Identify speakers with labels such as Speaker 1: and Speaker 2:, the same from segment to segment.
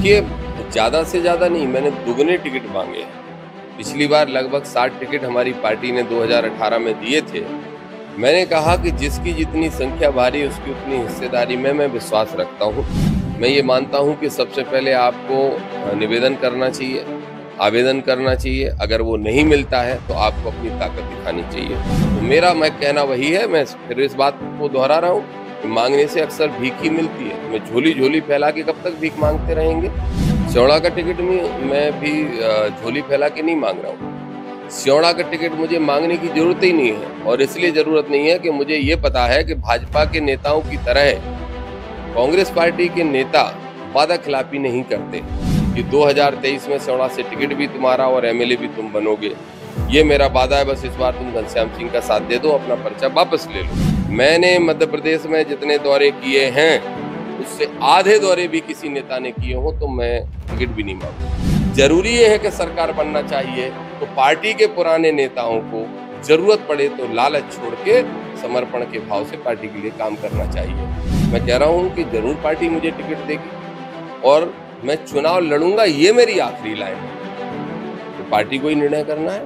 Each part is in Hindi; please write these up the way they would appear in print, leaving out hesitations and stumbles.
Speaker 1: देखिए, ज़्यादा से ज़्यादा नहीं, मैंने दुगने टिकट मांगे हैं। पिछली बार लगभग 60 टिकट हमारी पार्टी ने 2018 में दिए थे। मैंने कहा कि जिसकी जितनी संख्या भारी उसकी उतनी हिस्सेदारी में मैं विश्वास रखता हूँ। मैं ये मानता हूँ कि सबसे पहले आपको निवेदन करना चाहिए, आवेदन करना चाहिए। अगर वो नहीं मिलता है तो आपको अपनी ताकत दिखानी चाहिए। तो मेरा कहना वही है, मैं फिर इस बात को दोहरा रहा हूँ कि मांगने से अक्सर भीख ही मिलती है। मैं झोली झोली फैला के कब तक भीख मांगते रहेंगे? स्योड़ा का टिकट में मैं भी झोली फैला के नहीं मांग रहा हूँ। स्योड़ा का टिकट मुझे मांगने की जरूरत ही नहीं है, और इसलिए जरूरत नहीं है कि मुझे ये पता है कि भाजपा के नेताओं की तरह कांग्रेस पार्टी के नेता वादा खिलाफी नहीं करते कि 2023 में स्योड़ा से टिकट भी तुम्हारा और एमएलए भी तुम बनोगे। ये मेरा वादा है, बस इस बार तुम घनश्याम सिंह का साथ दे दो, अपना पर्चा वापस ले लो। मैंने मध्य प्रदेश में जितने दौरे किए हैं उससे आधे दौरे भी किसी नेता ने किए हो तो मैं टिकट भी नहीं मांगू। जरूरी ये है कि सरकार बनना चाहिए तो पार्टी के पुराने नेताओं को जरूरत पड़े तो लालच छोड़ के समर्पण के भाव से पार्टी के लिए काम करना चाहिए। मैं कह रहा हूँ कि जरूर पार्टी मुझे टिकट देगी और मैं चुनाव लड़ूंगा, ये मेरी आखिरी लाइन है। तो पार्टी को ही निर्णय करना है,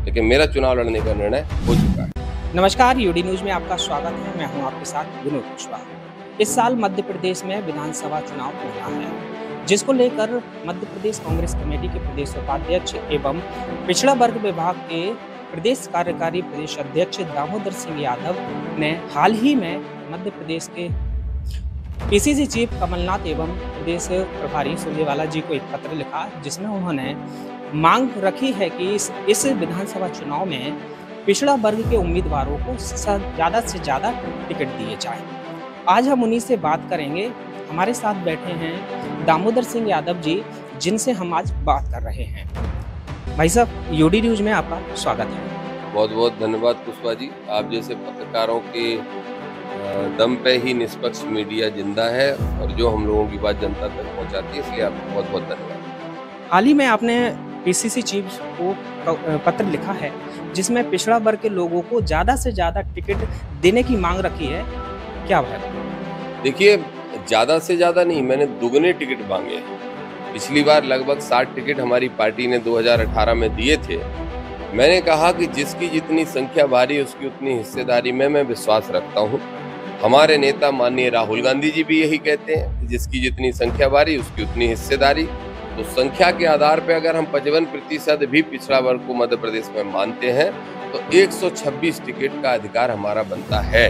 Speaker 1: लेकिन मेरा चुनाव लड़ने का निर्णय हो चुका है।
Speaker 2: नमस्कार, यूडी न्यूज में आपका स्वागत है। मैं हूं आपके साथ विनोद कुशवाहा। इस साल मध्य प्रदेश में विधानसभा चुनाव होना है, जिसको लेकर मध्य प्रदेश कांग्रेस कमेटी के प्रदेश उपाध्यक्ष एवं पिछड़ा वर्ग विभाग के प्रदेश कार्यकारी प्रदेश अध्यक्ष दामोदर सिंह यादव ने हाल ही में मध्य प्रदेश के पीसीसी चीफ कमलनाथ एवं प्रदेश प्रभारी सुरजेवाला जी को एक पत्र लिखा, जिसमें उन्होंने मांग रखी है कि इस विधानसभा चुनाव में पिछड़ा वर्ग के उम्मीदवारों को ज़्यादा से ज़्यादा टिकट दिए जाए। आज हम उन्हीं से बात करेंगे। हमारे साथ बैठे हैं दामोदर सिंह यादव जी, जिनसे हम आज बात कर रहे हैं। भाई साहब, यूडी न्यूज में आपका स्वागत है।
Speaker 1: बहुत बहुत धन्यवाद कुशवाहा जी। आप जैसे पत्रकारों के दम पे ही निष्पक्ष मीडिया जिंदा है और जो हम लोगों की बात जनता तक पहुंचाती है, इसलिए आपको बहुत बहुत धन्यवाद।
Speaker 2: हाल ही में आपने पीसीसी चीफ को पत्र लिखा है, जिसमें पिछड़ा वर्ग के लोगों को ज़्यादा से ज़्यादा टिकट देने की मांग रखी है। क्या है?
Speaker 1: देखिए, ज़्यादा से ज़्यादा नहीं, मैंने दुगने टिकट मांगे हैं। पिछली बार लगभग 60 टिकट हमारी पार्टी ने 2018 में दिए थे। मैंने कहा कि जिसकी जितनी संख्या भारी उसकी उतनी हिस्सेदारी में मैं विश्वास रखता हूँ। हमारे नेता माननीय राहुल गांधी जी भी यही कहते हैं कि जिसकी जितनी संख्या भारी उसकी उतनी हिस्सेदारी। तो संख्या के आधार पर अगर हम 55% भी पिछड़ा वर्ग को मध्य प्रदेश में मानते हैं तो 126 टिकट का अधिकार हमारा बनता है।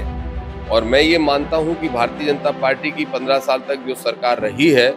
Speaker 1: और मैं ये मानता हूं कि भारतीय जनता पार्टी की 15 साल तक जो सरकार रही है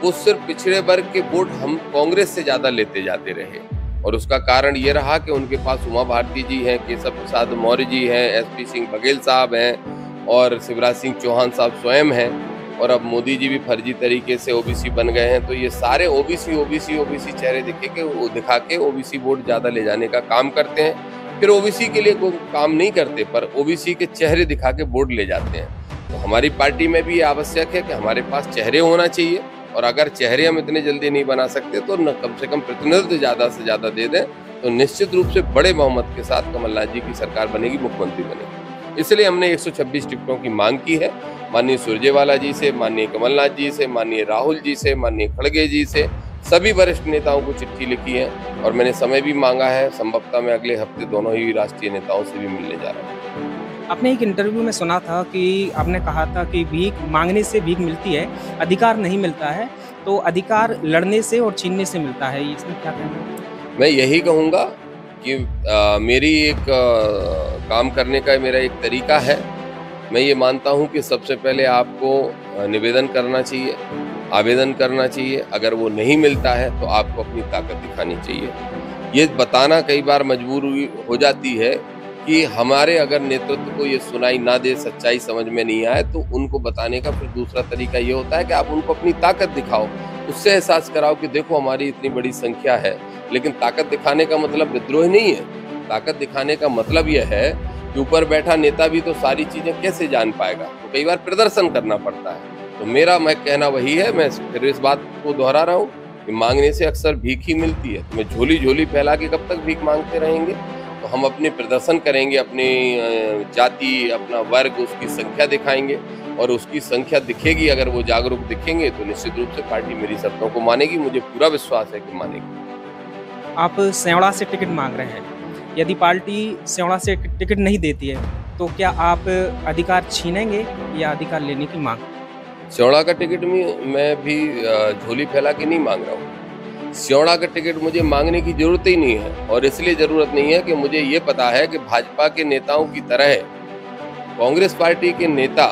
Speaker 1: वो सिर्फ पिछड़े वर्ग के वोट हम कांग्रेस से ज्यादा लेते जाते रहे, और उसका कारण ये रहा कि उनके पास उमा भारती जी हैं, केशव प्रसाद मौर्य जी हैं, एसपी सिंह बघेल साहब हैं और शिवराज सिंह चौहान साहब स्वयं हैं, और अब मोदी जी भी फर्जी तरीके से ओबीसी बन गए हैं। तो ये सारे ओबीसी चेहरे दिखा के ओबीसी वोट ज्यादा ले जाने का काम करते हैं। फिर ओबीसी के लिए कोई काम नहीं करते, पर ओबीसी के चेहरे दिखा के वोट ले जाते हैं। तो हमारी पार्टी में भी आवश्यक है कि हमारे पास चेहरे होना चाहिए, और अगर चेहरे हम इतने जल्दी नहीं बना सकते तो न कम से कम प्रतिनिधित्व ज़्यादा से ज़्यादा दे दें, तो निश्चित रूप से बड़े बहुमत के साथ कमलनाथ जी की सरकार बनेगी, मुख्यमंत्री बनेगी। इसलिए हमने 126 टिकटों की मांग की है, माननीय सुरजेवाला जी से, माननीय कमलनाथ जी से, माननीय राहुल जी से, माननीय खड़गे जी से, सभी वरिष्ठ नेताओं को चिट्ठी लिखी है, और मैंने समय भी मांगा है। संभवतः मैं अगले हफ्ते दोनों ही राष्ट्रीय नेताओं से भी मिलने जा रहा हूँ।
Speaker 2: आपने एक इंटरव्यू में सुना था कि आपने कहा था कि भीख मांगने से भीख मिलती है, अधिकार नहीं मिलता है। तो अधिकार लड़ने से और छीनने से मिलता है, इसमें क्या कहना है?
Speaker 1: मैं यही कहूँगा कि मेरी एक काम करने का मेरा एक तरीका है। मैं ये मानता हूँ कि सबसे पहले आपको निवेदन करना चाहिए, आवेदन करना चाहिए। अगर वो नहीं मिलता है तो आपको अपनी ताकत दिखानी चाहिए। ये बताना कई बार मजबूरी हो जाती है कि हमारे अगर नेतृत्व को ये सुनाई ना दे, सच्चाई समझ में नहीं आए, तो उनको बताने का फिर दूसरा तरीका ये होता है कि आप उनको अपनी ताकत दिखाओ, उससे एहसास कराओ कि देखो हमारी इतनी बड़ी संख्या है। लेकिन ताकत दिखाने का मतलब विद्रोह नहीं है। ताकत दिखाने का मतलब यह है कि ऊपर बैठा नेता भी तो सारी चीजें कैसे जान पाएगा, तो कई बार प्रदर्शन करना पड़ता है। तो मेरा कहना वही है, मैं फिर इस बात को दोहरा रहा हूँ कि मांगने से अक्सर भीख ही मिलती है। तो मैं झोली झोली फैला के कब तक भीख मांगते रहेंगे? तो हम अपने प्रदर्शन करेंगे, अपनी जाति, अपना वर्ग, उसकी संख्या दिखाएंगे। और उसकी संख्या दिखेगी, अगर वो जागरूक दिखेंगे तो निश्चित रूप से पार्टी मेरी शर्तों को मानेगी। मुझे पूरा विश्वास है कि मानेगी।
Speaker 2: आप सेवड़ा से टिकट मांग रहे हैं, यदि पार्टी सेवड़ा से टिकट नहीं देती है तो क्या आप अधिकार छीनेंगे या अधिकार लेने की मांग?
Speaker 1: सेवड़ा का टिकट मैं भी झोली फैला के नहीं मांग रहा हूँ। सेवड़ा का टिकट मुझे मांगने की जरूरत ही नहीं है, और इसलिए जरूरत नहीं है कि मुझे ये पता है कि भाजपा के नेताओं की तरह कांग्रेस पार्टी के नेता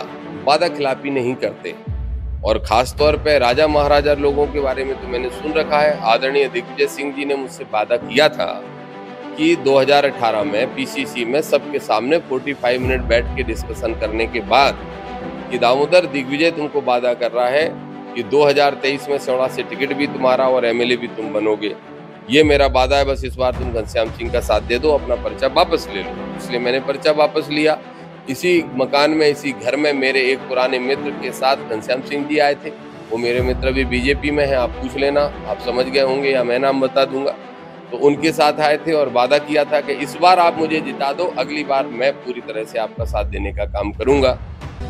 Speaker 1: वादा खिलाफी नहीं करते, और खासतौर पे राजा महाराजा लोगों के बारे में तो मैंने सुन रखा है। आदरणीय दिग्विजय सिंह जी ने मुझसे वादा किया था कि 2018 में पीसीसी में सबके सामने 45 मिनट बैठ के डिस्कशन करने के बाद कि दामोदर दिग्विजय तुमको वादा कर रहा है कि 2023 में सेवड़ा से टिकट भी तुम्हारा और एमएलए भी तुम बनोगे। ये मेरा वादा है, बस इस बार तुम घनश्याम सिंह का साथ दे दो, अपना पर्चा वापस ले लो। इसलिए मैंने पर्चा वापस लिया। इसी मकान में, इसी घर में मेरे एक पुराने मित्र के साथ घनश्याम सिंह जी आए थे। वो मेरे मित्र भी बीजेपी में हैं, आप पूछ लेना, आप समझ गए होंगे या मैं नाम बता दूंगा। तो उनके साथ आए थे और वादा किया था कि इस बार आप मुझे जिता दो, अगली बार मैं पूरी तरह से आपका साथ देने का काम करूंगा।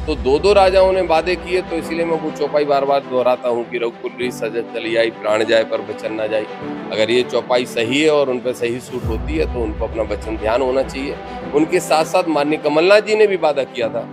Speaker 1: तो दो राजाओं ने वादे किए, तो इसीलिए मैं वो चौपाई बार बार दोहराता हूँ कि रघुकुल सजत चली आई, प्राण जाए पर वचन ना जाए। अगर ये चौपाई सही है और उन पर सही सूट होती है तो उनको अपना वचन ध्यान होना चाहिए। उनके साथ साथ माननीय कमलनाथ जी ने भी वादा किया था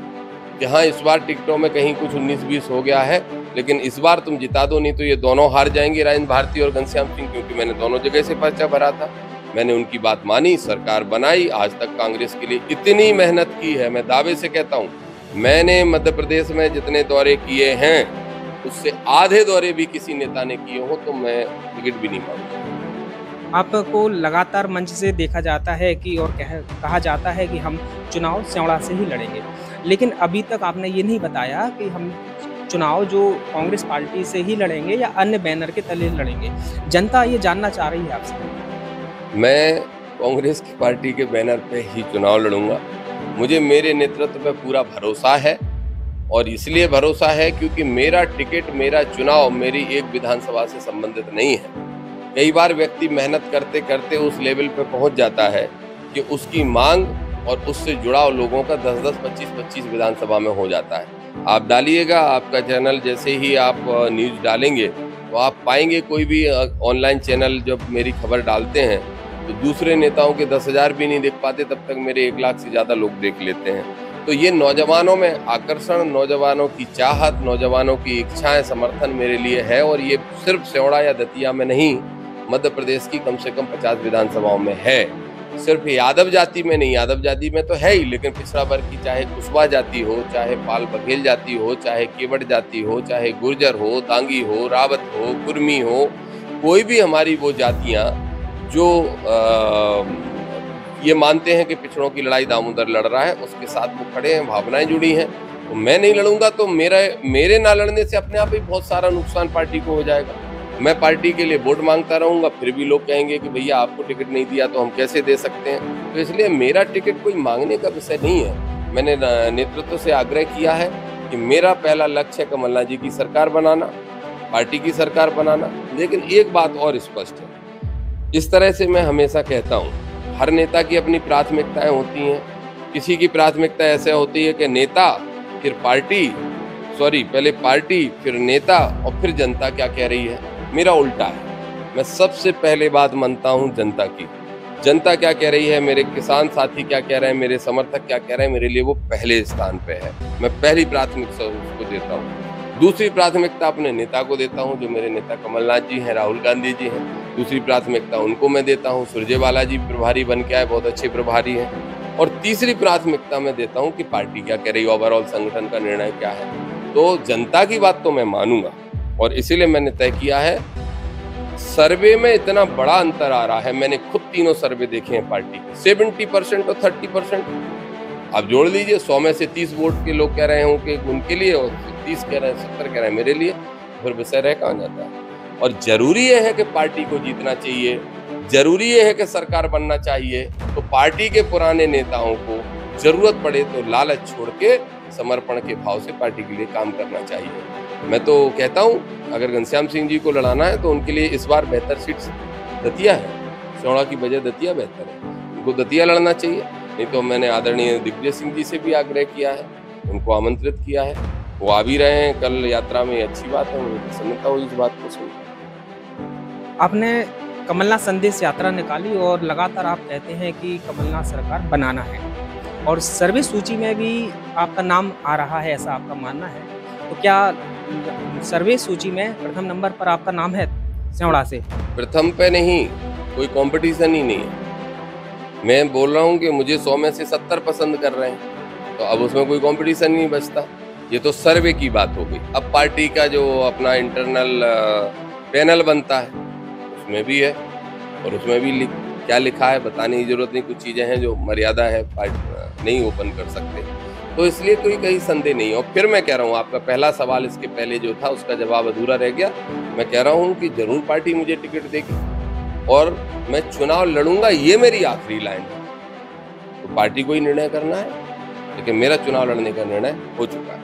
Speaker 1: कि हाँ, इस बार टिकटों में कहीं कुछ 19-20 हो गया है, लेकिन इस बार तुम जिता दो, नहीं तो ये दोनों हार जाएंगे, राजेंद्र भारती और घनश्याम सिंह, क्योंकि मैंने दोनों जगह से पर्चा भरा था। मैंने उनकी बात मानी, सरकार बनाई। आज तक कांग्रेस के लिए इतनी मेहनत की है, मैं दावे से कहता हूँ, मैंने मध्य प्रदेश में जितने दौरे किए हैं उससे आधे दौरे भी किसी नेता ने किए हो तो मैं टिकट भी नहीं मांगूंगा।
Speaker 2: आपको लगातार मंच से देखा जाता है कि और कहा जाता है कि हम चुनाव सेवड़ा से ही लड़ेंगे, लेकिन अभी तक आपने ये नहीं बताया कि हम चुनाव जो कांग्रेस पार्टी से ही लड़ेंगे या अन्य बैनर के तले लड़ेंगे। जनता ये जानना चाह रही है आपसे।
Speaker 1: मैं कांग्रेस की पार्टी के बैनर पे ही चुनाव लड़ूंगा। मुझे मेरे नेतृत्व पे पूरा भरोसा है, और इसलिए भरोसा है क्योंकि मेरा टिकट, मेरा चुनाव मेरी एक विधानसभा से संबंधित नहीं है। कई बार व्यक्ति मेहनत करते करते उस लेवल पे पहुंच जाता है कि उसकी मांग और उससे जुड़ाव लोगों का 10-10, 25-25 विधानसभा में हो जाता है। आप डालिएगा, आपका चैनल जैसे ही आप न्यूज डालेंगे तो आप पाएंगे, कोई भी ऑनलाइन चैनल जब मेरी खबर डालते हैं तो दूसरे नेताओं के 10,000 भी नहीं देख पाते, तब तक मेरे 1 लाख से ज़्यादा लोग देख लेते हैं। तो ये नौजवानों में आकर्षण, नौजवानों की चाहत, नौजवानों की इच्छाएं, समर्थन मेरे लिए है, और ये सिर्फ सेवड़ा या दतिया में नहीं, मध्य प्रदेश की कम से कम 50 विधानसभाओं में है। सिर्फ यादव जाति में नहीं, यादव जाति में तो है ही, लेकिन पिछड़ा वर्ग की, चाहे कुशवाहा जाति हो, चाहे पाल बघेल जाति हो, चाहे केवट जाति हो, चाहे गुर्जर हो, दांगी हो, रावत हो, कुर्मी हो, कोई भी हमारी वो जातियाँ जो ये मानते हैं कि पिछड़ों की लड़ाई दामोदर लड़ रहा है, उसके साथ वो खड़े हैं, भावनाएं जुड़ी हैं। तो मैं नहीं लड़ूंगा तो मेरे ना लड़ने से अपने आप ही बहुत सारा नुकसान पार्टी को हो जाएगा। मैं पार्टी के लिए वोट मांगता रहूंगा, फिर भी लोग कहेंगे कि भैया आपको टिकट नहीं दिया तो हम कैसे दे सकते हैं। तो इसलिए मेरा टिकट कोई मांगने का विषय नहीं है। मैंने नेतृत्व से आग्रह किया है कि मेरा पहला लक्ष्य है कमलनाथ जी की सरकार बनाना, पार्टी की सरकार बनाना। लेकिन एक बात और स्पष्ट है, इस तरह से मैं हमेशा कहता हूँ, हर नेता की अपनी प्राथमिकताएं होती हैं। किसी की प्राथमिकता ऐसे होती है कि नेता, फिर पार्टी, पहले पार्टी, फिर नेता और फिर जनता क्या कह रही है। मेरा उल्टा है, मैं सबसे पहले बात मानता हूँ जनता की। जनता क्या कह रही है, मेरे किसान साथी क्या कह रहे हैं, मेरे समर्थक क्या कह रहे हैं, मेरे लिए वो पहले स्थान पे है। मैं पहली प्राथमिकता उसको देता हूँ। दूसरी प्राथमिकता अपने नेता को देता हूँ, जो मेरे नेता कमलनाथ जी हैं, राहुल गांधी जी हैं। दूसरी प्राथमिकता उनको मैं देता हूँ। सुरजेवाला जी प्रभारी बन के आए, बहुत अच्छे प्रभारी हैं। और तीसरी प्राथमिकता मैं देता हूँ कि पार्टी क्या कह रही है, ओवरऑल संगठन का निर्णय क्या है। तो जनता की बात तो मैं मानूंगा, और इसीलिए मैंने तय किया है। सर्वे में इतना बड़ा अंतर आ रहा है, मैंने खुद तीनों सर्वे देखे हैं पार्टी के, 70% और 30%। आप जोड़ लीजिए, 100 में से 30 वोट के लोग कह रहे हों कि उनके लिए, और 30 कह रहे हैं, 70 कह रहे हैं मेरे लिए, फिर विषय रह कहाँ जाता है। और जरूरी ये है कि पार्टी को जीतना चाहिए, जरूरी ये है कि सरकार बनना चाहिए। तो पार्टी के पुराने नेताओं को जरूरत पड़े तो लालच छोड़ के समर्पण के भाव से पार्टी के लिए काम करना चाहिए। मैं तो कहता हूँ, अगर घनश्याम सिंह जी को लड़ाना है तो उनके लिए इस बार बेहतर सीट दतिया है, सेवड़ा की बजाय दतिया बेहतर है। उनको दतिया लड़ना चाहिए। नहीं तो मैंने आदरणीय दिग्विजय सिंह जी से भी आग्रह किया है, उनको आमंत्रित किया है, वो आ भी रहे हैं कल यात्रा में, अच्छी बात है, मुझे प्रसन्नता हुई इस बात को सुन।
Speaker 2: आपने कमलनाथ संदेश यात्रा निकाली और लगातार आप कहते हैं कि कमलनाथ सरकार बनाना है और सर्वे सूची में भी आपका नाम आ रहा है, ऐसा आपका मानना है। तो क्या सर्वे सूची में प्रथम नंबर पर आपका नाम है सेवड़ा से?
Speaker 1: प्रथम पे नहीं, कोई कंपटीशन ही नहीं है। मैं बोल रहा हूँ कि मुझे 100 में से 70 पसंद कर रहे हैं, तो अब उसमें कोई कंपटीशन नहीं बचता। ये तो सर्वे की बात हो गई। अब पार्टी का जो अपना इंटरनल पैनल बनता है उसमें भी है, और उसमें भी क्या लिखा है बताने की जरूरत नहीं। कुछ चीजें हैं जो मर्यादा है, पार्टी नहीं ओपन कर सकते, तो इसलिए कोई कहीं संदेह नहीं है। और फिर मैं कह रहा हूँ, आपका पहला सवाल इसके पहले जो था उसका जवाब अधूरा रह गया। मैं कह रहा हूँ कि जरूर पार्टी मुझे टिकट देगी और मैं चुनाव लड़ूंगा, ये मेरी आखिरी लाइन है। तो पार्टी को ही निर्णय करना है, लेकिन मेरा चुनाव लड़ने का निर्णय हो चुका है।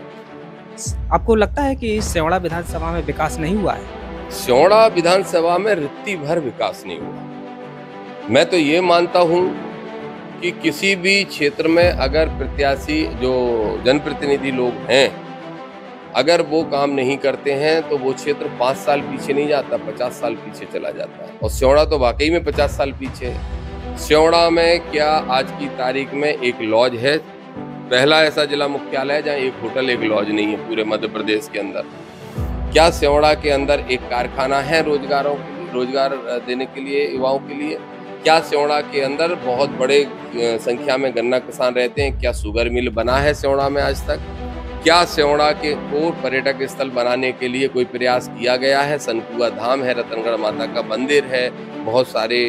Speaker 2: आपको लगता है कि सेवड़ा विधानसभा में विकास नहीं हुआ है?
Speaker 1: सेवड़ा विधानसभा में रत्ती भर विकास नहीं हुआ। मैं तो ये मानता हूँ कि किसी भी क्षेत्र में अगर प्रत्याशी जो जनप्रतिनिधि लोग हैं, अगर वो काम नहीं करते हैं तो वो क्षेत्र 5 साल पीछे नहीं जाता, 50 साल पीछे चला जाता है। और सेवड़ा तो वाकई में 50 साल पीछे है। सेवड़ा में क्या आज की तारीख में एक लॉज है, पहला ऐसा जिला मुख्यालय है जहाँ एक होटल एक लॉज नहीं है पूरे मध्य प्रदेश के अंदर। क्या सेवड़ा के अंदर एक कारखाना है रोजगार देने के लिए, युवाओं के लिए? क्या सेवड़ा के अंदर बहुत बड़े संख्या में गन्ना किसान रहते हैं? क्या शुगर मिल बना है सेवड़ा में आज तक? क्या सेवड़ा के को पर्यटक स्थल बनाने के लिए कोई प्रयास किया गया है? सनकुआ धाम है, रतनगढ़ माता का मंदिर है, बहुत सारे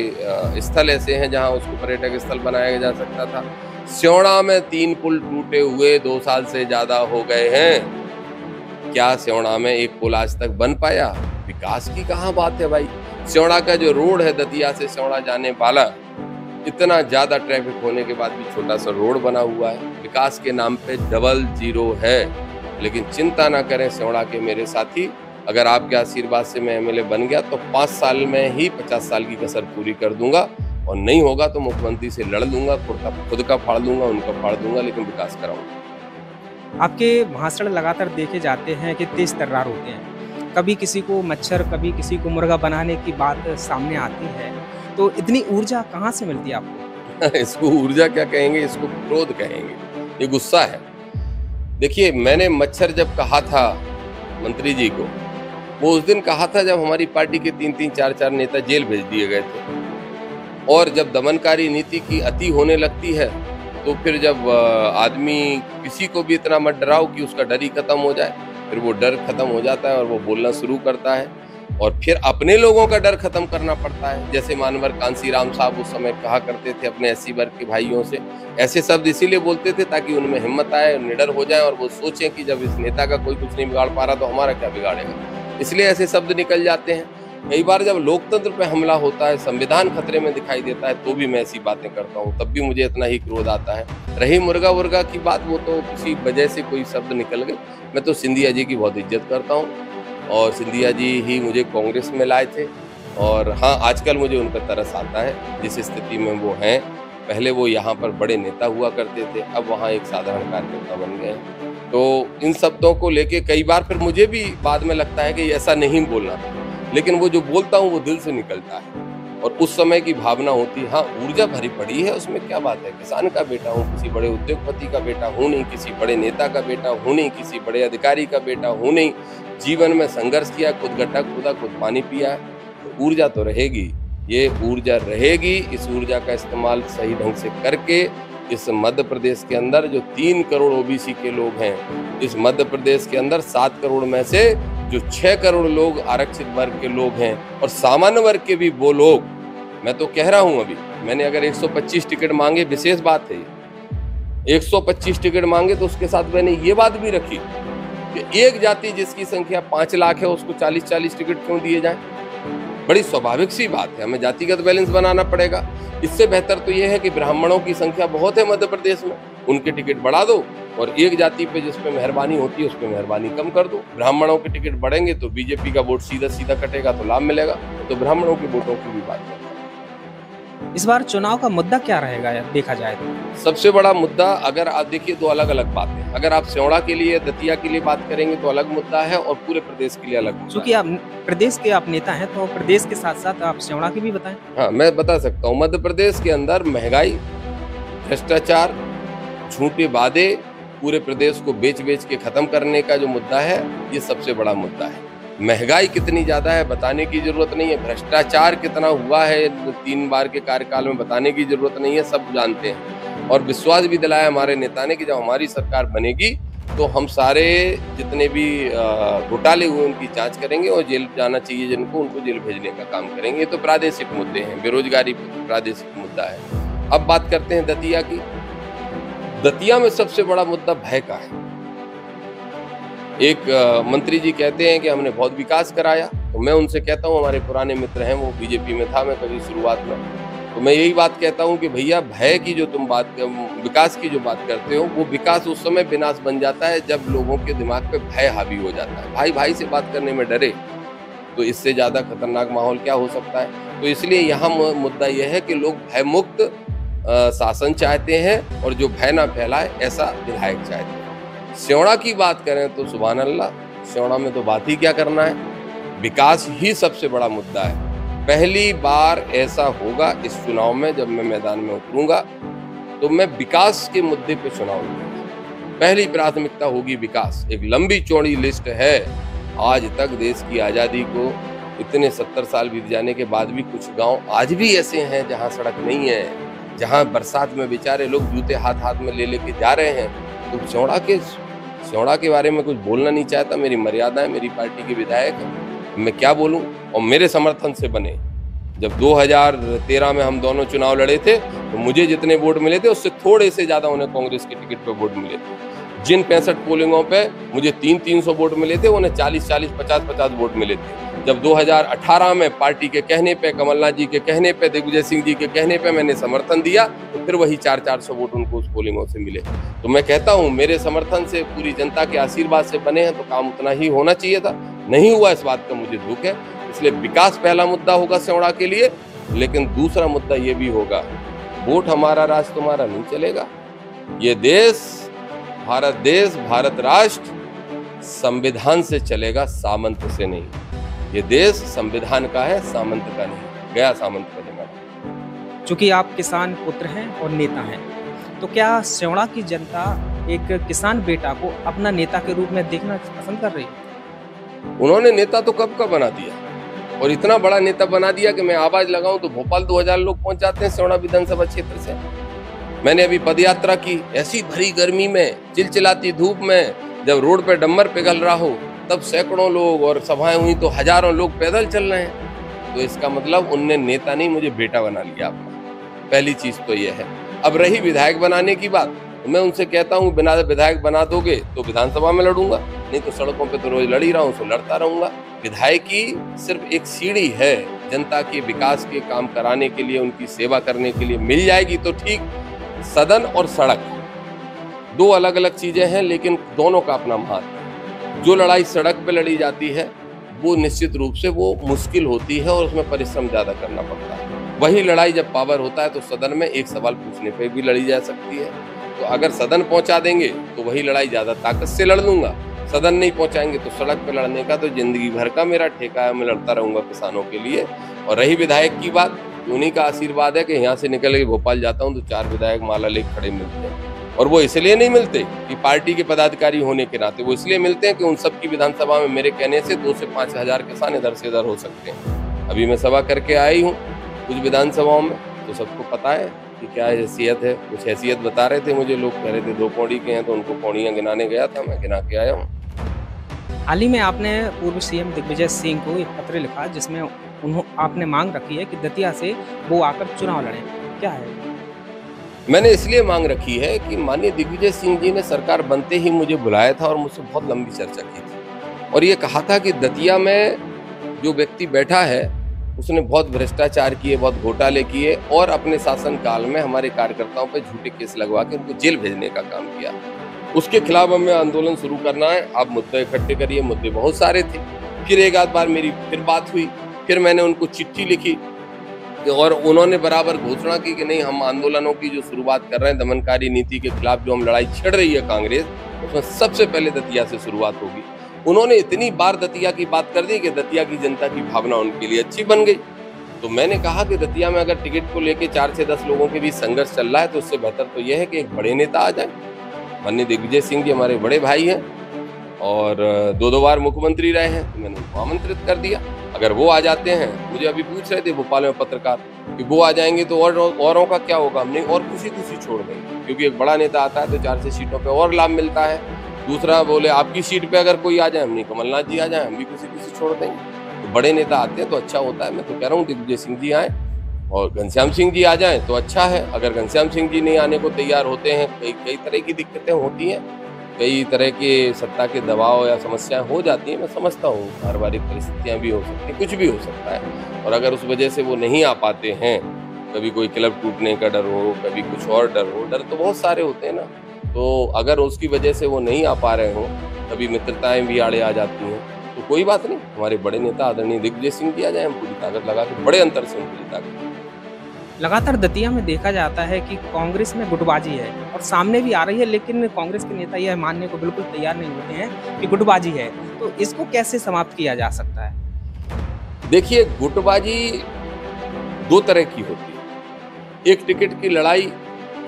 Speaker 1: स्थल ऐसे हैं जहां उसको पर्यटक स्थल बनाया जा सकता था। सेवड़ा में 3 पुल टूटे हुए 2 साल से ज्यादा हो गए हैं। क्या सेवड़ा में एक पुल आज तक बन पाया? विकास की कहाँ बात है भाई। सेवड़ा का जो रोड है दतिया से सेवड़ा जाने वाला, इतना ज्यादा ट्रैफिक होने के बाद भी छोटा सा रोड बना हुआ है। विकास के नाम पे 00 है। लेकिन चिंता ना करें सेवड़ा के मेरे साथी, अगर आपके आशीर्वाद से मैं एमएलए बन गया तो 5 साल में ही 50 साल की कसर पूरी कर दूंगा, और नहीं होगा तो मुख्यमंत्री से लड़ लूंगा, खुद का फाड़ दूंगा, उनका फाड़ दूंगा, लेकिन विकास कराऊंगा।
Speaker 2: आपके भाषण लगातार देखे जाते हैं कि तेज तर्रार होते हैं, कभी किसी को मच्छर कभी किसी को मुर्गा बनाने की बात सामने आती है, तो इतनी ऊर्जा कहाँ से मिलती है आपको?
Speaker 1: इसको ऊर्जा क्या कहेंगे, इसको क्रोध कहेंगे, ये गुस्सा है। देखिए, मैंने मच्छर जब कहा था मंत्री जी को, वो उस दिन कहा था जब हमारी पार्टी के 3-3, 4-4 नेता जेल भेज दिए गए थे। और जब दमनकारी नीति की अति होने लगती है तो फिर जब आदमी किसी को भी इतना मत डराओ कि उसका डर ही खत्म हो जाए, फिर वो डर खत्म हो जाता है और वो बोलना शुरू करता है, और फिर अपने लोगों का डर खत्म करना पड़ता है। जैसे मानवर कांसी राम साहब उस समय कहा करते थे अपने SC वर्ग के भाइयों से, ऐसे शब्द इसीलिए बोलते थे ताकि उनमें हिम्मत आए, निडर हो जाए और वो सोचें कि जब इस नेता का कोई कुछ नहीं बिगाड़ पा रहा तो हमारा क्या बिगाड़ेगा। इसलिए ऐसे शब्द निकल जाते हैं। कई बार जब लोकतंत्र पे हमला होता है, संविधान खतरे में दिखाई देता है, तो भी मैं ऐसी बातें करता हूँ, तब भी मुझे इतना ही क्रोध आता है। रही मुर्गा वर्गा की बात, वो तो किसी वजह से कोई शब्द निकल गए। मैं तो सिंधिया जी की बहुत इज्जत करता हूँ, और सिंधिया जी ही मुझे कांग्रेस में लाए थे। और हाँ, आजकल मुझे उन पर तरस आता है जिस स्थिति में वो हैं। पहले वो यहाँ पर बड़े नेता हुआ करते थे, अब वहाँ एक साधारण कार्यकर्ता बन गए हैं। तो इन शब्दों को लेके कई बार फिर मुझे भी बाद में लगता है कि ऐसा नहीं बोलना था, लेकिन वो जो बोलता हूँ वो दिल से निकलता है और उस समय की भावना होती है। हाँ, ऊर्जा भरी पड़ी है, उसमें क्या बात है। किसान का बेटा हूँ, किसी बड़े उद्योगपति का बेटा हूँ नहीं, किसी बड़े नेता का बेटा हूँ नहीं, किसी बड़े अधिकारी का बेटा हूँ नहीं। जीवन में संघर्ष किया, खुद गड्ढा खोदा, खुद पानी पिया, तो ऊर्जा तो रहेगी। ये ऊर्जा रहेगी। इस ऊर्जा का इस्तेमाल सही ढंग से करके इस मध्य प्रदेश के अंदर जो 3 करोड़ OBC के लोग हैं, इस मध्य प्रदेश के अंदर 7 करोड़ में से जो 6 करोड़ लोग आरक्षित वर्ग के लोग हैं, और सामान्य वर्ग के भी वो लोग, मैं तो कह रहा हूं, अभी मैंने अगर 125 टिकट मांगे, विशेष बात है ये, 125 टिकट मांगे तो उसके साथ मैंने ये बात भी रखी कि एक जाति जिसकी संख्या 5 लाख है उसको 40-40 टिकट क्यों दिए जाए। बड़ी स्वाभाविक सी बात है, हमें जातिगत बैलेंस बनाना पड़ेगा। इससे बेहतर तो यह है कि ब्राह्मणों की संख्या बहुत है मध्य प्रदेश में, उनके टिकट बढ़ा दो, और एक जाति पे जिस पे मेहरबानी होती है उस पे मेहरबानी कम कर दो। ब्राह्मणों के टिकट बढ़ेंगे तो बीजेपी का वोट सीधा सीधा कटेगा, तो लाभ मिलेगा। तो ब्राह्मणों के वोटों की भी बात करता है।
Speaker 2: इस बार चुनाव का मुद्दा क्या रहेगा यार देखा जाए तो?
Speaker 1: सबसे बड़ा मुद्दा, अगर आप देखिए, दो अलग अलग बातें। अगर आप सेवड़ा के लिए, दतिया के लिए बात करेंगे तो अलग मुद्दा है, और पूरे प्रदेश के लिए अलग मुद्दा
Speaker 2: चूंकि आप प्रदेश के आप नेता हैं तो प्रदेश के साथ साथ आप सेवड़ा की भी बताएं।
Speaker 1: हाँ, मैं बता सकता हूँ। मध्य प्रदेश के अंदर महंगाई, भ्रष्टाचार, झूठे वादे, पूरे प्रदेश को बेच बेच के खत्म करने का जो मुद्दा है, ये सबसे बड़ा मुद्दा है। महंगाई कितनी ज्यादा है बताने की जरूरत नहीं है, भ्रष्टाचार कितना हुआ है 3 बार के कार्यकाल में बताने की जरूरत नहीं है, सब जानते हैं। और विश्वास भी दिलाया हमारे नेता ने कि जब हमारी सरकार बनेगी तो हम सारे जितने भी घोटाले हुए उनकी जांच करेंगे, और जेल जाना चाहिए जिनको, उनको जेल भेजने का काम करेंगे। ये तो प्रादेशिक मुद्दे हैं, बेरोजगारी प्रादेशिक मुद्दा है। अब बात करते हैं दतिया की। दतिया में सबसे बड़ा मुद्दा भय का है। एक मंत्री जी कहते हैं कि हमने बहुत विकास कराया, तो मैं उनसे कहता हूं, हमारे पुराने मित्र हैं, वो बीजेपी में था, मैं कभी शुरुआत में, तो मैं यही बात कहता हूं कि भैया, भय की जो तुम बात, विकास की जो बात करते हो, वो विकास उस समय विनाश बन जाता है जब लोगों के दिमाग पे भय हावी हो जाता है। भाई भाई से बात करने में डरे, तो इससे ज्यादा खतरनाक माहौल क्या हो सकता है। तो इसलिए यहाँ मुद्दा यह है कि लोग भय मुक्त शासन चाहते हैं, और जो भय ना फैलाए ऐसा विधायक चाहते हैं। सेवड़ा की बात करें तो सुभान अल्लाह, सेवड़ा में तो बात ही क्या करना है, विकास ही सबसे बड़ा मुद्दा है। पहली बार ऐसा होगा इस चुनाव में, जब मैं मैदान में उतरूंगा तो मैं विकास के मुद्दे पे चुनाव लड़ूंगा। पहली प्राथमिकता होगी विकास। एक लंबी चौड़ी लिस्ट है। आज तक देश की आज़ादी को इतने 70 साल बीत जाने के बाद भी कुछ गांव आज भी ऐसे हैं जहां सड़क नहीं है, जहां बरसात में बेचारे लोग जूते हाथ हाथ में ले लेके जा रहे हैं। तो सेवड़ा के बारे में कुछ बोलना नहीं चाहता, मेरी मर्यादा है, मेरी पार्टी के विधायक है, मैं क्या बोलूं। और मेरे समर्थन से बने। जब 2013 में हम दोनों चुनाव लड़े थे तो मुझे जितने वोट मिले थे उससे थोड़े से ज्यादा उन्हें कांग्रेस के टिकट पे वोट मिले थे। जिन 65 पोलिंगों पे मुझे 300 वोट मिले थे, उन्हें 40, 50 वोट मिले थे। जब 2018 में पार्टी के कहने पे, कमलनाथ जी के कहने पे, दिग्विजय सिंह जी के कहने पे मैंने समर्थन दिया, तो फिर वही 400 वोट उनको उस पोलिंगों से मिले। तो मैं कहता हूँ, मेरे समर्थन से, पूरी जनता के आशीर्वाद से बने हैं, तो काम उतना ही होना चाहिए था। नहीं हुआ, इस बात का मुझे दुख है। इसलिए विकास पहला मुद्दा होगा सेवड़ा के लिए। लेकिन दूसरा मुद्दा ये भी होगा, वोट हमारा, राज तुम्हारा नहीं चलेगा। ये देश, भारत देश, भारत राष्ट्र संविधान से चलेगा, सामंत से नहीं। ये देश संविधान का है, सामंत का नहीं। गया सामंत का जमाना।
Speaker 2: चूंकि आप किसान पुत्र हैं और नेता हैं, तो क्या सेवड़ा की जनता एक किसान बेटा को अपना नेता के रूप में देखना पसंद कर रही है?
Speaker 1: उन्होंने नेता तो कब का बना दिया, और इतना बड़ा नेता बना दिया कि मैं आवाज लगाऊं तो भोपाल 2000 लोग पहुंच जाते हैं सेवड़ा विधानसभा क्षेत्र से। मैंने अभी पदयात्रा की, ऐसी भरी गर्मी में, चिलचिलाती धूप में, जब रोड पे डंबर पिघल रहा हो, तब सैकड़ों लोग, और सभाएं हुई तो हजारों लोग पैदल चल रहे हैं। तो इसका मतलब उनने नेता नहीं, मुझे बेटा बना लिया अपना। पहली चीज तो यह है। अब रही विधायक बनाने की बात, तो मैं उनसे कहता हूँ, बिना विधायक बना दोगे तो विधानसभा में लड़ूंगा, नहीं तो सड़कों पे तो रोज लड़ ही रहा हूँ, तो लड़ता रहूंगा। विधायकी सिर्फ एक सीढ़ी है, जनता के विकास के काम कराने के लिए, उनकी सेवा करने के लिए मिल जाएगी तो ठीक। सदन और सड़क दो अलग अलग चीजें हैं, लेकिन दोनों का अपना महत्व है। जो लड़ाई सड़क पे लड़ी जाती है वो निश्चित रूप से वो मुश्किल होती है और उसमें परिश्रम ज्यादा करना पड़ता है। वही लड़ाई जब पावर होता है तो सदन में एक सवाल पूछने पे भी लड़ी जा सकती है। तो अगर सदन पहुंचा देंगे तो वही लड़ाई ज्यादा ताकत से लड़ लूंगा, सदन नहीं पहुंचाएंगे तो सड़क पे लड़ने का तो जिंदगी भर का मेरा ठेका है, मैं लड़ता रहूंगा किसानों के लिए। और रही विधायक की बात, उन्हीं का आशीर्वाद है कि यहाँ से निकल के भोपाल जाता हूँ तो 4 विधायक माला लेकर खड़े मिलते हैं। और वो इसलिए नहीं मिलते कि पार्टी के पदाधिकारी होने के नाते, वो इसलिए मिलते हैं कि उन सब की विधानसभा में मेरे कहने से 2 से 5 हजार किसान इधर से इधर हो सकते हैं। अभी मैं सभा करके आई हूँ कुछ विधानसभाओं में, तो सबको पता है कि क्या हैसियत है। कुछ हैसियत बता रहे थे मुझे, लोग कह रहे थे 2 पौड़ी के हैं, तो उनको पौड़ियाँ गिनाने गया था, मैं गिना के आया हूँ।
Speaker 2: हाल ही में आपने पूर्व सीएम दिग्विजय सिंह को एक पत्र लिखा जिसमें आपने मांग रखी है कि दतिया से वो आकर चुनाव लड़ें, क्या है?
Speaker 1: मैंने इसलिए मांग रखी है कि माननीय दिग्विजय सिंह जी ने सरकार बनते ही मुझे बुलाया था और मुझसे बहुत लंबी चर्चा की थी, और ये कहा था कि दतिया में जो व्यक्ति बैठा है उसने बहुत भ्रष्टाचार किए, बहुत घोटाले किए, और अपने शासनकाल में हमारे कार्यकर्ताओं पर झूठे केस लगवा के उनको जेल भेजने का काम किया। उसके खिलाफ हमें आंदोलन शुरू करना है, आप मुद्दे इकट्ठे करिए। मुद्दे बहुत सारे थे। फिर एक आध बार मेरी फिर बात हुई, फिर मैंने उनको चिट्ठी लिखी और उन्होंने बराबर घोषणा की कि नहीं, हम आंदोलनों की जो शुरुआत कर रहे हैं, दमनकारी नीति के खिलाफ जो हम लड़ाई छिड़ रही है कांग्रेस, उसमें सबसे पहले दतिया से शुरुआत होगी। उन्होंने इतनी बार दतिया की बात कर दी कि दतिया की जनता की भावना उनके लिए अच्छी बन गई। तो मैंने कहा कि दतिया में अगर टिकट को लेके 4 से 10 लोगों के बीच संघर्ष चल रहा है, तो उससे बेहतर तो यह है कि एक बड़े नेता आ जाए। माननीय दिग्विजय सिंह जी हमारे बड़े भाई हैं और 2 बार मुख्यमंत्री रहे हैं, तो मैंने उनको आमंत्रित कर दिया। अगर वो आ जाते हैं, मुझे अभी पूछ रहे थे भोपाल में पत्रकार कि वो आ जाएंगे तो औरों का क्या होगा, हमने और खुशी छोड़ देंगे, क्योंकि एक बड़ा नेता आता है तो 4 से सीटों पे और लाभ मिलता है। दूसरा बोले आपकी सीट पे अगर कोई आ जाए, हमने कमलनाथ जी आ जाए, हम भी खुशी छोड़ देंगे। तो बड़े नेता आते हैं तो अच्छा होता है। मैं तो कह रहा हूँ दिग्विजय सिंह जी आए और घनश्याम सिंह जी आ जाएं तो अच्छा है। अगर घनश्याम सिंह जी नहीं आने को तैयार होते हैं, कई तरह की दिक्कतें होती हैं, कई तरह के सत्ता के दबाव या समस्याएं हो जाती हैं, मैं समझता हूँ, पारिवारिक परिस्थितियां भी हो सकती हैं, कुछ भी हो सकता है। और अगर उस वजह से वो नहीं आ पाते हैं, कभी कोई क्लब टूटने का डर हो, कभी कुछ और डर तो बहुत सारे होते हैं ना, तो अगर उसकी वजह से वो नहीं आ पा रहे हों, कभी मित्रताएं भी आड़े आ जाती हैं, तो कोई बात नहीं, हमारे बड़े नेता आदरणीय दिग्विजय सिंह जी आ जाए, हम पूरी ताकत लगा के बड़े अंतर से हम पूरी ताकत।
Speaker 2: लगातार दतिया में देखा जाता है कि कांग्रेस में गुटबाजी है और सामने भी आ रही है, लेकिन कांग्रेस के नेता यह मानने को बिल्कुल तैयार नहीं होते हैं कि गुटबाजी है। तो इसको कैसे समाप्त किया जा सकता है?
Speaker 1: देखिए, गुटबाजी 2 तरह की होती है। एक टिकट की लड़ाई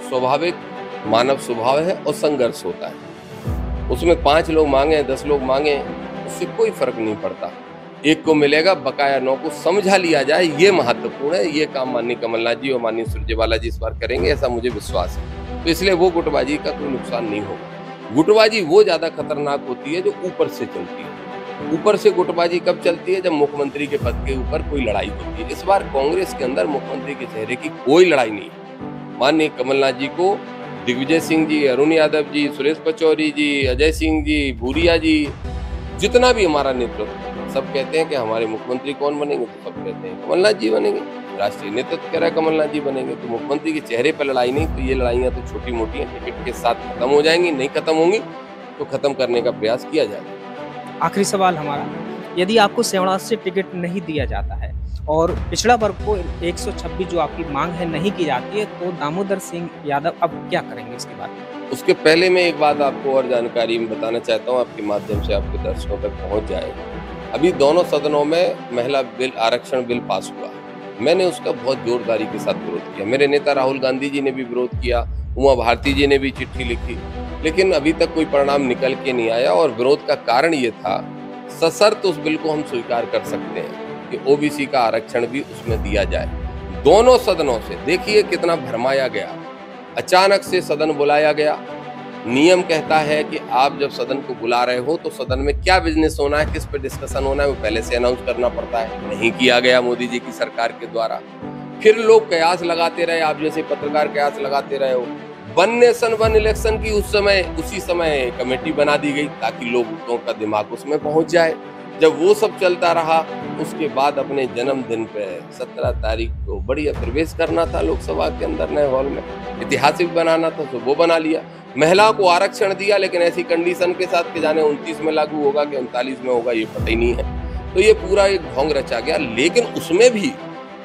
Speaker 1: स्वाभाविक मानव स्वभाव है और संघर्ष होता है। उसमें 5 लोग मांगे, 10 लोग मांगे, उससे कोई फर्क नहीं पड़ता। एक को मिलेगा, बकाया 9 को समझा लिया जाए, ये महत्वपूर्ण है। ये काम माननीय कमलनाथ जी और माननीय सुरजेवाला जी इस बार करेंगे, ऐसा मुझे विश्वास है। तो इसलिए वो गुटबाजी का कोई नुकसान नहीं होगा। गुटबाजी वो ज्यादा खतरनाक होती है जो ऊपर से चलती है। ऊपर से गुटबाजी कब चलती है? जब मुख्यमंत्री के पद के ऊपर कोई लड़ाई होती है। इस बार कांग्रेस के अंदर मुख्यमंत्री के चेहरे की कोई लड़ाई नहीं है। माननीय कमलनाथ जी को दिग्विजय सिंह जी, अरुण यादव जी, सुरेश पचौरी जी, अजय सिंह जी, भूरिया जी, जितना भी हमारा नेतृत्व, सब कहते हैं कि हमारे मुख्यमंत्री कौन बनेंगे, तो सब कहते हैं कमलनाथ जी बनेंगे। राष्ट्रीय नेतृत्व कह रहा है कमलनाथ जी बनेंगे। तो मुख्यमंत्री के चेहरे पर लड़ाई नहीं, तो ये लड़ाइयाँ तो छोटी मोटी हैं, टिकट के साथ खत्म हो जाएंगी। नहीं खत्म होंगी तो खत्म करने का प्रयास किया जाएगा।
Speaker 2: आखिरी सवाल हमारा, यदि आपको सेवड़ा से टिकट नहीं दिया जाता है और पिछड़ा वर्ग को 126 जो आपकी मांग है नहीं की जाती है, तो दामोदर सिंह यादव अब क्या करेंगे इसके बाद?
Speaker 1: उसके पहले मैं एक बात आपको और जानकारी में बताना चाहता हूँ, आपके माध्यम से आपके दर्शकों तक पहुँच जाए। अभी दोनों सदनों में महिला बिल, आरक्षण बिल पास हुआ। मैंने उसका बहुत जोरदारी के साथ विरोध किया। मेरे नेता राहुल गांधी जी ने भी विरोध किया, उमा भारती जी ने भी चिट्ठी लिखी, लेकिन अभी तक कोई परिणाम निकल के नहीं आया। और विरोध का कारण ये था, सशर्त उस बिल को हम स्वीकार कर सकते हैं कि ओबीसी का आरक्षण भी उसमें दिया जाए। दोनों सदनों से देखिए कितना भरमाया गया, अचानक से सदन बुलाया गया। नियम कहता है कि आप जब सदन को बुला रहे हो तो सदन में क्या बिजनेस होना है, किस पे डिस्कशन होना है, वो पहले से अनाउंस करना पड़ता है। नहीं किया गया मोदी जी की सरकार के द्वारा। फिर लोग कयास लगाते रहे, आप जैसे पत्रकार कयास लगाते रहे हो। 1 नेशन 1 इलेक्शन की उसी समय कमेटी बना दी गई ताकि लोगों का दिमाग उसमें पहुंच जाए। जब वो सब चलता रहा, उसके बाद अपने जन्मदिन पे 17 तारीख को बढ़िया प्रवेश करना था लोकसभा के अंदर नए हॉल में, ऐतिहासिक बनाना था, तो वो बना लिया। महिलाओं को आरक्षण दिया, लेकिन ऐसी कंडीशन के साथ कि जाने 29 में लागू होगा कि 39 में होगा, ये पता ही नहीं है। तो ये पूरा एक ढोंग रचा गया। लेकिन उसमें भी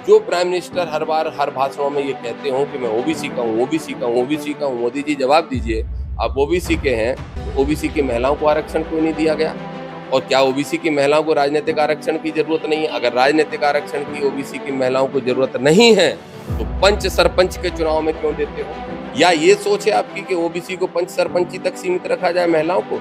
Speaker 1: जो प्राइम मिनिस्टर हर बार हर भाषणों में ये कहते हो कि मैं ओबीसी का हूँ, ओबीसी का हूँ, ओबीसी का हूँ, मोदी जी जवाब दीजिए, आप ओबीसी के हैं तो ओबीसी की महिलाओं को आरक्षण क्यों नहीं दिया गया? और क्या ओबीसी की महिलाओं को राजनीतिक आरक्षण की जरूरत नहीं है? अगर राजनीतिक आरक्षण की ओबीसी की महिलाओं को जरूरत नहीं है तो पंच सरपंच के चुनाव में क्यों देते हो? या ये सोच है आपकी कि ओबीसी को पंच सरपंची तक सीमित रखा जाए महिलाओं को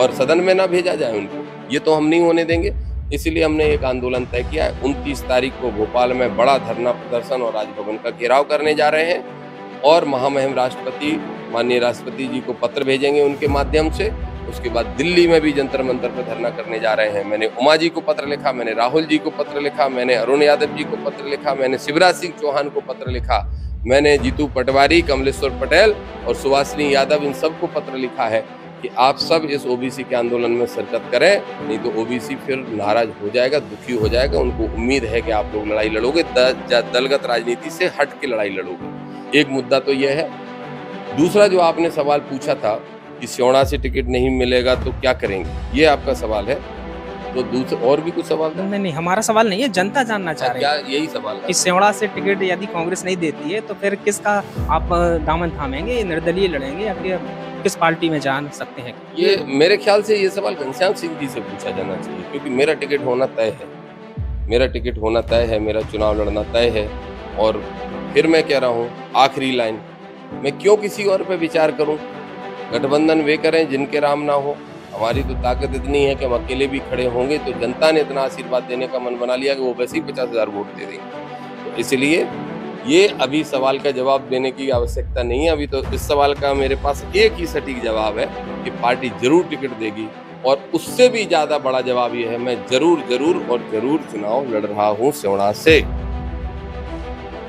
Speaker 1: और सदन में ना भेजा जाए उनको? ये तो हम नहीं होने देंगे। इसलिए हमने एक आंदोलन तय किया है। 29 तारीख को भोपाल में बड़ा धरना प्रदर्शन और राजभवन का घेराव करने जा रहे हैं और महामहिम राष्ट्रपति माननीय राष्ट्रपति जी को पत्र भेजेंगे उनके माध्यम से। उसके बाद दिल्ली में भी जंतर मंतर पर धरना करने जा रहे हैं। मैंने उमा जी को पत्र लिखा, मैंने राहुल जी को पत्र लिखा, मैंने अरुण यादव जी को पत्र लिखा, मैंने शिवराज सिंह चौहान को पत्र लिखा, मैंने जीतू पटवारी, कमलेश्वर पटेल और सुभाषिनी यादव, इन सबको पत्र लिखा है कि आप सब इस ओबीसी के आंदोलन में शिरकत करें, नहीं तो ओबीसी फिर नाराज हो जाएगा, दुखी हो जाएगा। उनको उम्मीद है कि आप लोग लड़ाई लड़ोगे, दलगत राजनीति से हट के लड़ाई लड़ोगे। एक मुद्दा तो यह है। दूसरा जो आपने सवाल पूछा था कि सेवड़ा से टिकट नहीं मिलेगा तो क्या करेंगे, ये आपका सवाल है। तो दूसरे और भी कुछ सवाल था?
Speaker 2: नहीं, नहीं, हमारा सवाल नहीं है, जनता जानना चाह रही
Speaker 1: क्या
Speaker 2: है
Speaker 1: यही सवाल
Speaker 2: कि
Speaker 1: था?
Speaker 2: सिवड़ा से टिकट यदि कांग्रेस नहीं देती है, तो फिर किसका आप दामन थामेंगे? निर्दलीय लड़ेंगे या फिर किस पार्टी में जान सकते हैं?
Speaker 1: ये मेरे ख्याल से ये सवाल घनश्याम सिंह जी से पूछा जाना चाहिए, क्योंकि मेरा टिकट होना तय है। मेरा टिकट होना तय है, मेरा चुनाव लड़ना तय है। और फिर मैं कह रहा हूँ, आखिरी लाइन, मैं क्यों किसी और पे विचार करूं? गठबंधन वे करें जिनके राम ना हो। हमारी तो ताकत इतनी है कि हम अकेले भी खड़े होंगे तो जनता ने इतना आशीर्वाद देने का मन बना लिया कि वो वैसे ही 50,000 वोट दे देंगे। तो इसलिए ये अभी सवाल का जवाब देने की आवश्यकता नहीं है। अभी तो इस सवाल का मेरे पास एक ही सटीक जवाब है कि पार्टी जरूर टिकट देगी, और उससे भी ज्यादा बड़ा जवाब ये है, मैं जरूर चुनाव लड़ रहा हूँ सिवड़ा से।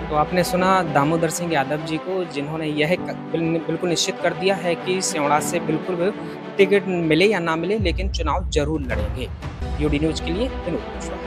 Speaker 2: तो आपने सुना दामोदर सिंह यादव जी को, जिन्होंने यह बिल्कुल निश्चित कर दिया है कि सिवड़ा से बिल्कुल भी टिकट मिले या ना मिले, लेकिन चुनाव जरूर लड़ेंगे। यूडी न्यूज के लिए विनोद कुशवाहा।